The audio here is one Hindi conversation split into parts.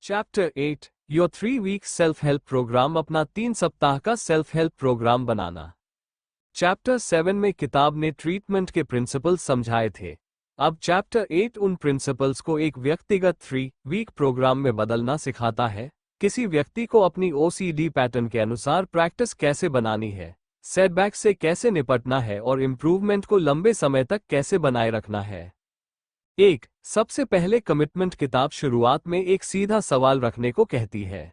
Chapter 8 your 3 week self help programme. अपना 3 सप्ताह का सेल्फ हेल्प प्रोग्राम बनाना। चैप्टर 7 में किताब ने ट्रीटमेंट के प्रिंसिपल्स समझाए थे। अब चैप्टर 8 उन प्रिंसिपल्स को एक व्यक्तिगत 3 वीक प्रोग्राम में बदलना सिखाता है। किसी व्यक्ति को अपनी ओसीडी पैटर्न के अनुसार प्रैक्टिस कैसे बनानी है, सेटबैक से कैसे निपटना है और इम्प्रूवमेंट को लंबे समय तक कैसे बनाए रखना है। सबसे पहले कमिटमेंट किताब शुरुआत में एक सीधा सवाल रखने को कहती है।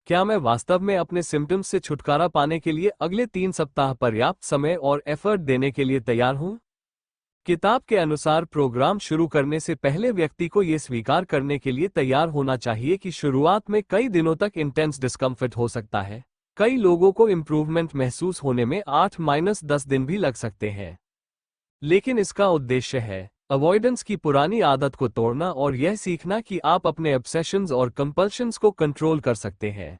क्या मैं वास्तव में अपने सिम्टम्स से छुटकारा पाने के लिए अगले 3 सप्ताह पर्याप्त समय और एफर्ट देने के लिए तैयार हूं? किताब के अनुसार प्रोग्राम शुरू करने से पहले व्यक्ति को यह स्वीकार करने के लिए तैयार होना चाहिए कि शुरुआत में कई दिनों तक इंटेंस डिस्कम्फर्ट हो सकता है। कई लोगों को इम्प्रूवमेंट महसूस होने में 8-10 दिन भी लग सकते हैं। लेकिन इसका उद्देश्य है अवॉइडेंस की पुरानी आदत को तोड़ना और यह सीखना कि आप अपने ऑब्सेशंस और कंपल्शंस को कंट्रोल कर सकते हैं।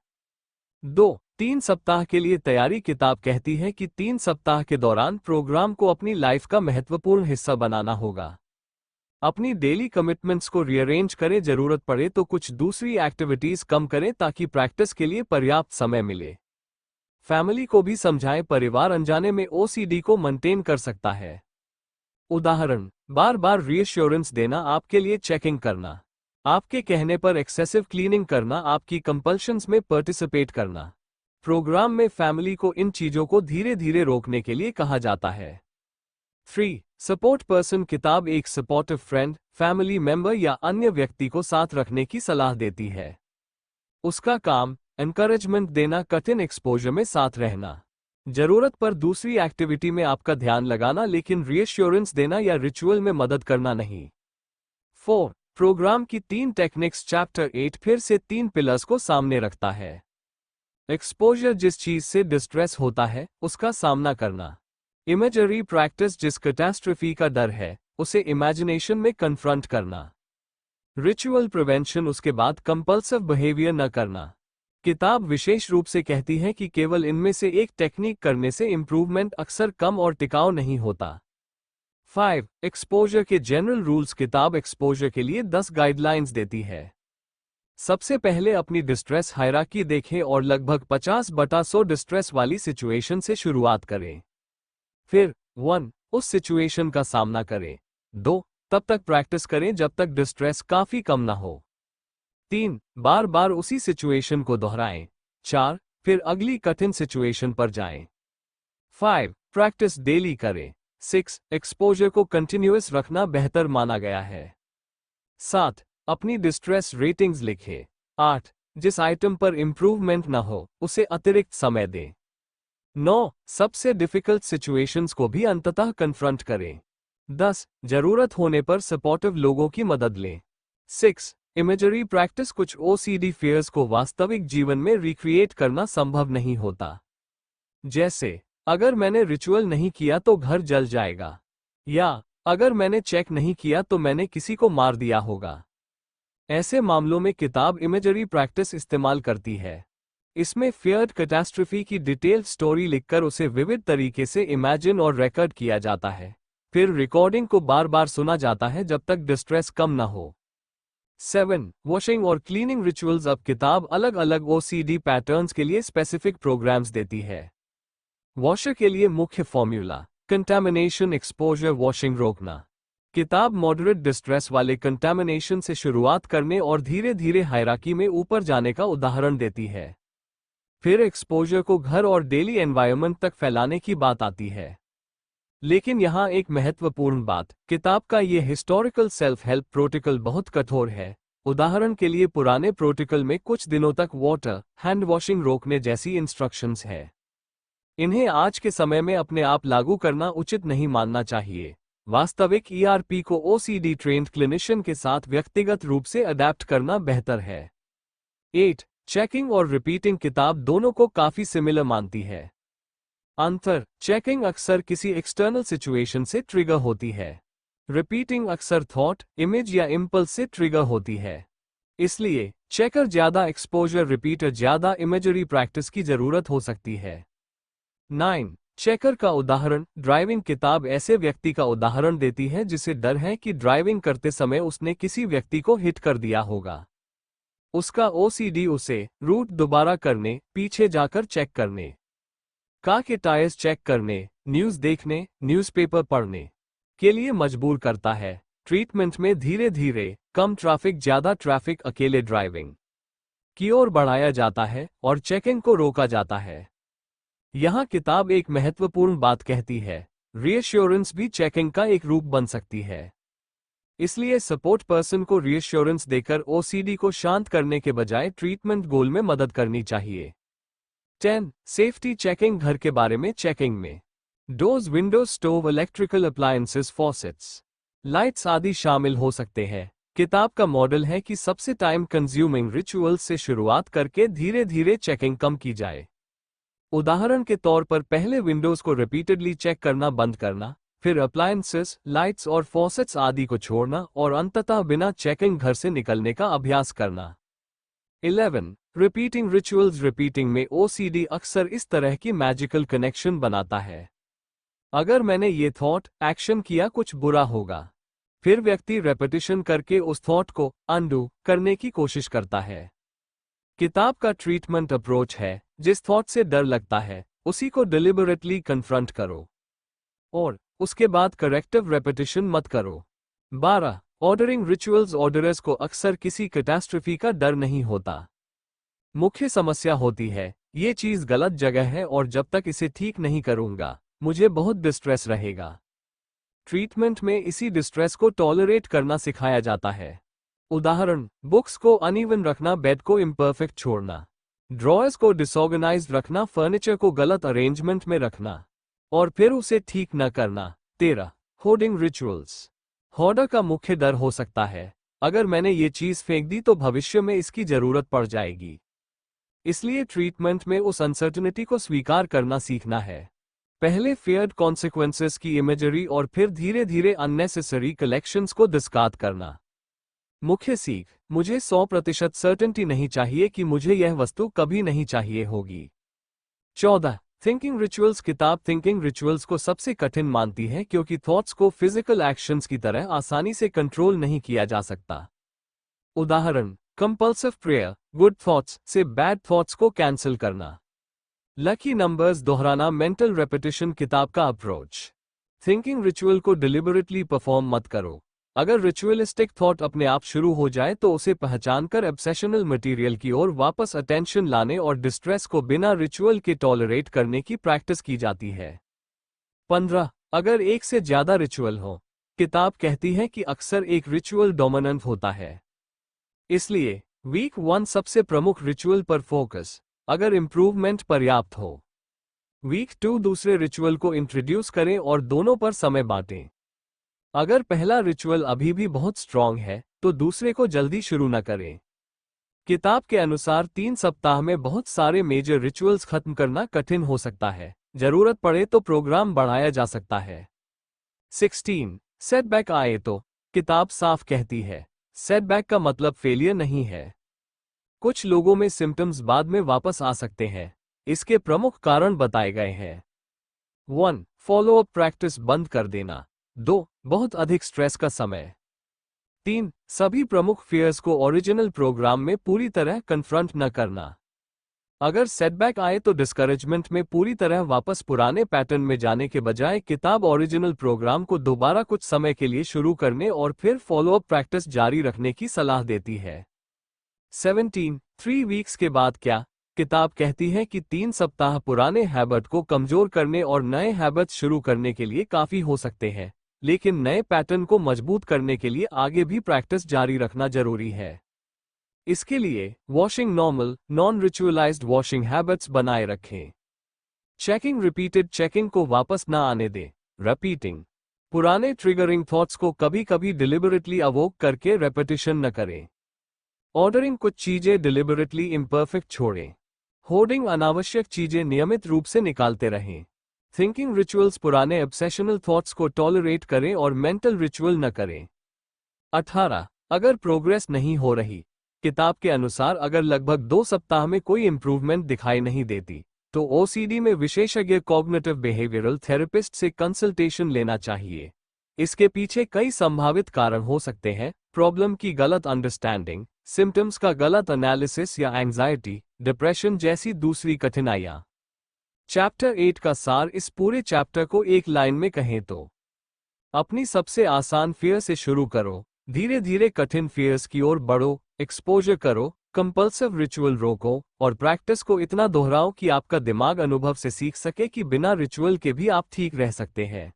3 सप्ताह के लिए तैयारी। किताब कहती है कि 3 सप्ताह के दौरान प्रोग्राम को अपनी लाइफ का महत्वपूर्ण हिस्सा बनाना होगा। अपनी डेली कमिटमेंट्स को रीअरेंज करें, जरूरत पड़े तो कुछ दूसरी एक्टिविटीज कम करें ताकि प्रैक्टिस के लिए पर्याप्त समय मिले। फैमिली को भी समझाएं, परिवार अनजाने में ओसीडी को मेंटेन कर सकता है। उदाहरण, बार बार रीअश्योरेंस देना, आपके लिए चेकिंग करना, आपके कहने पर एक्सेसिव क्लीनिंग करना, आपकी कंपल्शंस में पार्टिसिपेट करना। प्रोग्राम में फैमिली को इन चीजों को धीरे धीरे रोकने के लिए कहा जाता है। Support person. किताब एक सपोर्टिव फ्रेंड, फैमिली मेंबर या अन्य व्यक्ति को साथ रखने की सलाह देती है। उसका काम एनकरेजमेंट देना, कठिन एक्सपोजर में साथ रहना, जरूरत पर दूसरी एक्टिविटी में आपका ध्यान लगाना, लेकिन रीअश्योरेंस देना या रिचुअल में मदद करना नहीं। प्रोग्राम की 3 टेक्निक्स। चैप्टर 8 फिर से 3 पिलर्स को सामने रखता है। एक्सपोजर, जिस चीज से डिस्ट्रेस होता है उसका सामना करना। इमेजरी प्रैक्टिस, जिस कैटास्ट्रोफी का डर है उसे इमेजिनेशन में कन्फ्रंट करना। रिचुअल प्रिवेंशन, उसके बाद कंपल्सिव बिहेवियर न करना। किताब विशेष रूप से कहती है कि केवल इनमें से एक टेक्निक करने से इंप्रूवमेंट अक्सर कम और टिकाऊ नहीं होता। एक्सपोजर के जनरल रूल्स। किताब एक्सपोजर के लिए 10 गाइडलाइंस देती है। सबसे पहले अपनी डिस्ट्रेस हायरार्की देखें और लगभग 50/100 डिस्ट्रेस वाली सिचुएशन से शुरुआत करें। फिर 1 उस सिचुएशन का सामना करें। 2 तब तक प्रैक्टिस करें जब तक डिस्ट्रेस काफी कम ना हो। 3 बार बार उसी सिचुएशन को दोहराएं। 4 फिर अगली कठिन सिचुएशन पर जाएं। 5 प्रैक्टिस डेली करें। 6 एक्सपोजर को कंटिन्यूअस रखना बेहतर माना गया है। 7 अपनी डिस्ट्रेस रेटिंग्स लिखें। 8 जिस आइटम पर इंप्रूवमेंट ना हो उसे अतिरिक्त समय दें। 9 सबसे डिफिकल्ट सिचुएशंस को भी अंततः कन्फ्रंट करें। 10 जरूरत होने पर सपोर्टिव लोगों की मदद लें। 6 इमेजरी प्रैक्टिस। कुछ ओसीडी फियर्स को वास्तविक जीवन में रिक्रिएट करना संभव नहीं होता। जैसे, अगर मैंने रिचुअल नहीं किया तो घर जल जाएगा, या अगर मैंने चेक नहीं किया तो मैंने किसी को मार दिया होगा। ऐसे मामलों में किताब इमेजरी प्रैक्टिस इस्तेमाल करती है। इसमें फियर्ड कैटास्ट्रोफी की डिटेल्ड स्टोरी लिखकर उसे विविध तरीके से इमेजिन और रिकॉर्ड किया जाता है। फिर रिकॉर्डिंग को बार बार सुना जाता है जब तक डिस्ट्रेस कम न हो। 7 वॉशिंग और क्लीनिंग रिचुअल्स। अब किताब अलग अलग ओसीडी पैटर्न्स के लिए स्पेसिफिक प्रोग्राम्स देती है। वॉशर के लिए मुख्य फॉर्मूला, कंटामिनेशन, एक्सपोजर, वॉशिंग रोकना। किताब मॉडरेट डिस्ट्रेस वाले कंटामिनेशन से शुरुआत करने और धीरे धीरे हायरार्की में ऊपर जाने का उदाहरण देती है। फिर एक्सपोजर को घर और डेली एनवायरनमेंट तक फैलाने की बात आती है। लेकिन यहाँ एक महत्वपूर्ण बात, किताब का ये हिस्टोरिकल सेल्फ हेल्प प्रोटोकॉल बहुत कठोर है। उदाहरण के लिए पुराने प्रोटोकॉल में कुछ दिनों तक वाटर हैंड वॉशिंग रोकने जैसी इंस्ट्रक्शंस है। इन्हें आज के समय में अपने आप लागू करना उचित नहीं मानना चाहिए। वास्तविक ईआरपी को ओसीडी ट्रेन्ड क्लिनिशियन के साथ व्यक्तिगत रूप से अडेप्ट करना बेहतर है। 8 चेकिंग और रिपीटिंग। किताब दोनों को काफी सिमिलर मानती है। अंतर, चेकिंग अक्सर किसी एक्सटर्नल सिचुएशन से ट्रिगर होती है। रिपीटिंग अक्सर थॉट, इमेज या इम्पल्स से ट्रिगर होती है। इसलिए चेकर ज्यादा एक्सपोजर, रिपीटर ज्यादा इमेजरी प्रैक्टिस की जरूरत हो सकती है। 9 चेकर का उदाहरण। ड्राइविंग। किताब ऐसे व्यक्ति का उदाहरण देती है जिसे डर है कि ड्राइविंग करते समय उसने किसी व्यक्ति को हिट कर दिया होगा। उसका ओसीडी उसे रूट दोबारा करने, पीछे जाकर चेक करने, कार के टायर्स चेक करने, न्यूज़ देखने, न्यूज़पेपर पढ़ने के लिए मजबूर करता है। ट्रीटमेंट में धीरे धीरे कम ट्रैफिक, ज़्यादा ट्रैफिक, अकेले ड्राइविंग की ओर बढ़ाया जाता है और चेकिंग को रोका जाता है। यहाँ किताब एक महत्वपूर्ण बात कहती है, रीअश्योरेंस भी चेकिंग का एक रूप बन सकती है। इसलिए सपोर्ट पर्सन को रीअश्योरेंस देकर ओसीडी को शांत करने के बजाय ट्रीटमेंट गोल में मदद करनी चाहिए। 10. Safety checking. घर के बारे में चेकिंग में doors, Windows, stove, electrical appliances, faucets, lights आदि शामिल हो सकते हैं। किताब का मॉडल है कि सबसे टाइम कंज्यूमिंग रिचुअल्स से शुरुआत करके धीरे धीरे चेकिंग कम की जाए। उदाहरण के तौर पर पहले विंडोज को रिपीटेडली चेक करना बंद करना, फिर अप्लायंसेस, लाइट्स और फॉसेट्स आदि को छोड़ना और अंततः बिना चेकिंग घर से निकलने का अभ्यास करना। 11. Repeating rituals. रिपीटिंग में ओसीडी अक्सर इस तरह की मैजिकल कनेक्शन बनाता है। अगर मैंने ये थॉट, एक्शन किया, कुछ बुरा होगा। फिर व्यक्ति रेपिटेशन करके उस थॉट को अनडू करने की कोशिश करता है। किताब का ट्रीटमेंट अप्रोच है, जिस थॉट से डर लगता है उसी को डिलिबरेटली कन्फ्रंट करो और उसके बाद करेक्टिव रेपिटेशन मत करो। 12. Ordering rituals. ऑर्डरर्स को अक्सर किसी कैटास्ट्रोफी का डर नहीं होता। मुख्य समस्या होती है, ये चीज गलत जगह है और जब तक इसे ठीक नहीं करूंगा मुझे बहुत डिस्ट्रेस रहेगा। ट्रीटमेंट में इसी डिस्ट्रेस को टॉलरेट करना सिखाया जाता है। उदाहरण, बुक्स को अनइवन रखना, बेड को इम्परफेक्ट छोड़ना, ड्रॉयर्स को डिसऑर्गेनाइज्ड रखना, फर्नीचर को गलत अरेंजमेंट में रखना और फिर उसे ठीक न करना। 13. Hoarding rituals. होर्डर का मुख्य डर हो सकता है, अगर मैंने ये चीज फेंक दी तो भविष्य में इसकी जरूरत पड़ जाएगी। इसलिए ट्रीटमेंट में उस अनसर्टेनिटी को स्वीकार करना सीखना है। पहले फियर्ड कॉन्सिक्वेंसेस की इमेजरी और फिर धीरे धीरे अननेसेसरी कलेक्शंस को डिस्कार्ड करना। मुख्य सीख, मुझे 100% सर्टेनिटी नहीं चाहिए कि मुझे यह वस्तु कभी नहीं चाहिए होगी। 14. Thinking rituals. किताब थिंकिंग रिचुअल्स को सबसे कठिन मानती है क्योंकि थॉट्स को फिजिकल एक्शंस की तरह आसानी से कंट्रोल नहीं किया जा सकता। उदाहरण, कंपल्सिव प्रेयर, गुड थॉट्स से बैड थॉट्स को कैंसिल करना, लकी नंबर्स दोहराना, मेंटल रेपिटेशन। किताब का अप्रोच, थिंकिंग रिचुअल को डिलिबरेटली परफॉर्म मत करो। अगर रिचुअलिस्टिक थॉट अपने आप शुरू हो जाए तो उसे पहचानकर ऑब्सेशनल मटेरियल की ओर वापस अटेंशन लाने और डिस्ट्रेस को बिना रिचुअल के टॉलरेट करने की प्रैक्टिस की जाती है। 15. अगर एक से ज्यादा रिचुअल हो। किताब कहती है कि अक्सर एक रिचुअल डोमिनेंट होता है। इसलिए वीक 1 सबसे प्रमुख रिचुअल पर फोकस, अगर इंप्रूवमेंट पर्याप्त हो। वीक 2 दूसरे रिचुअल को इंट्रोड्यूस करें और दोनों पर समय बांटें। अगर पहला रिचुअल अभी भी बहुत स्ट्रांग है तो दूसरे को जल्दी शुरू न करें। किताब के अनुसार 3 सप्ताह में बहुत सारे मेजर रिचुअल्स खत्म करना कठिन हो सकता है। जरूरत पड़े तो प्रोग्राम बढ़ाया जा सकता है। 16. सेटबैक आए तो। किताब साफ कहती है, सेटबैक का मतलब फेलियर नहीं है। कुछ लोगों में सिम्टम्स बाद में वापस आ सकते हैं। इसके प्रमुख कारण बताए गए हैं। 1. फॉलो अप प्रैक्टिस बंद कर देना। 2. बहुत अधिक स्ट्रेस का समय। 3. सभी प्रमुख फियर्स को ओरिजिनल प्रोग्राम में पूरी तरह कन्फ्रंट न करना। अगर सेटबैक आए तो डिस्करेजमेंट में पूरी तरह वापस पुराने पैटर्न में जाने के बजाय किताब ओरिजिनल प्रोग्राम को दोबारा कुछ समय के लिए शुरू करने और फिर फॉलोअप प्रैक्टिस जारी रखने की सलाह देती है। 17. 3 वीक्स के बाद क्या। किताब कहती है कि 3 सप्ताह पुराने हैबिट को कमजोर करने और नए हैबिट्स शुरू करने के लिए काफी हो सकते हैं, लेकिन नए पैटर्न को मजबूत करने के लिए आगे भी प्रैक्टिस जारी रखना जरूरी है। इसके लिए washing normal, non ritualized washing habits बनाए रखें। चेकिंग रिपीटेड चेकिंग को वापस न आने दें। रिपीटिंग पुराने ट्रिगरिंग थॉट्स को कभी कभी डिलिबरेटली अवोक करके रेपिटेशन न करें। ऑर्डरिंग कुछ चीजें डिलिबरेटली इम्परफेक्ट छोड़ें। होर्डिंग अनावश्यक चीजें नियमित रूप से निकालते रहें। थिंकिंग रिचुअल्स पुराने ऑब्सेशनल थॉट्स को टॉलरेट करें और मेंटल रिचुअल न करें। 18. अगर प्रोग्रेस नहीं हो रही। किताब के अनुसार अगर लगभग 2 सप्ताह में कोई इंप्रूवमेंट दिखाई नहीं देती तो ओसीडी में विशेषज्ञ कॉग्निटिव बिहेवियरल थेरेपिस्ट से कंसल्टेशन लेना चाहिए। इसके पीछे कई संभावित कारण हो सकते हैं। प्रॉब्लम की गलत अंडरस्टैंडिंग, सिम्टम्स का गलत एनालिसिस या एंजाइटी, डिप्रेशन जैसी दूसरी कठिनाइयां। चैप्टर 8 का सार। इस पूरे चैप्टर को एक लाइन में कहें तो अपनी सबसे आसान फियर से शुरू करो, धीरे धीरे कठिन फियर्स की ओर बढ़ो, एक्सपोजर करो, कंपल्सिव रिचुअल रोको और प्रैक्टिस को इतना दोहराओ कि आपका दिमाग अनुभव से सीख सके कि बिना रिचुअल के भी आप ठीक रह सकते हैं।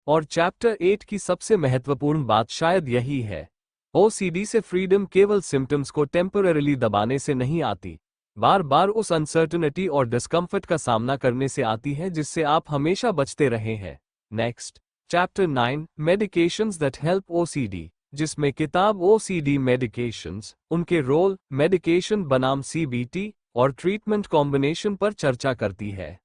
और चैप्टर 8 की सबसे महत्वपूर्ण बात शायद यही है, ओसीडी से फ्रीडम केवल सिम्टम्स को टेम्पररीली दबाने से नहीं आती, बार बार उस अनसर्टनिटी और डिस्कम्फर्ट का सामना करने से आती है जिससे आप हमेशा बचते रहे हैं। Next, chapter 9, medications that help OCD, जिसमें किताब ओसीडी मेडिकेशंस, उनके रोल, मेडिकेशन बनाम सीबीटी और ट्रीटमेंट कॉम्बिनेशन पर चर्चा करती है।